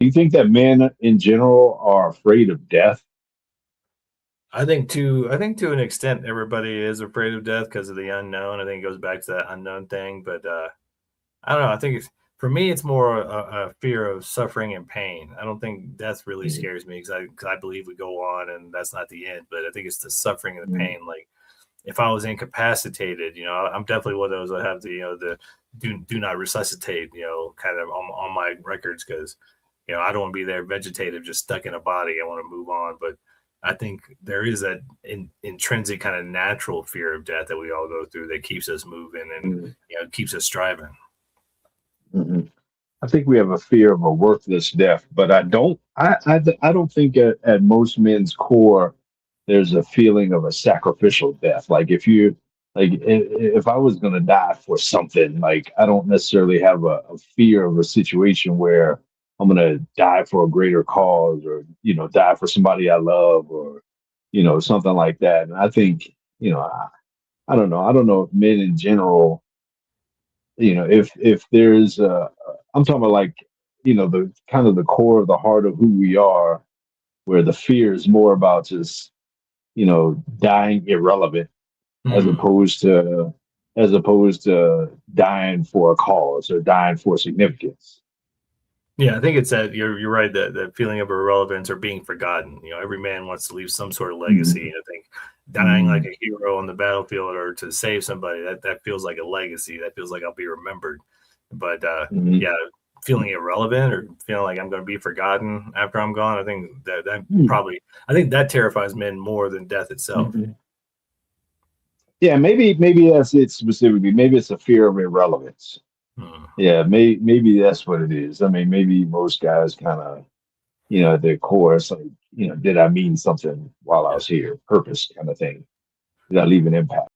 Do you think that men in general are afraid of death? I think to an extent everybody is afraid of death because of the unknown. I think it goes back to that unknown thing, but I don't know. I think it's for me, it's more a fear of suffering and pain. I don't think death really scares me because I believe we go on and that's not the end. But I think it's the suffering and the Mhm. pain. Like if I was incapacitated, I'm definitely one of those that have the do not resuscitate, kind of on my records because I don't want to be there vegetative, just stuck in a body. I want to move on, but I think there is that intrinsic kind of natural fear of death that we all go through that keeps us moving and Mhm. keeps us striving. Mhm. I think we have a fear of a worthless death, but I don't think at most men's core there's a feeling of a sacrificial death. Like if I was going to die for something, like I don't necessarily have a fear of a situation where I'm going to die for a greater cause or die for somebody I love or something like that. And I think I don't know. I don't know if men in general, if there's I'm talking about like the kind of the core of the heart of who we are, where the fear is more about just dying irrelevant as Hmm. opposed to dying for a cause or dying for significance. Yeah, I think it's that you're right that feeling of irrelevance or being forgotten. Every man wants to leave some sort of legacy. Mhm. And I think dying like Mhm. a hero on the battlefield or to save somebody that feels like a legacy. That feels like I'll be remembered. But Mhm. yeah, feeling irrelevant or feeling like I'm going to be forgotten after I'm gone. I think that Mhm. probably I think that terrifies men more than death itself. Mhm. Yeah, maybe that's it specifically. Maybe it's a fear of irrelevance. Hmm. Yeah, maybe that's what it is. I mean, maybe most guys kind of at their core, it's like, did I mean something while I Yeah. was here? Purpose kind of thing. Did I leave an impact?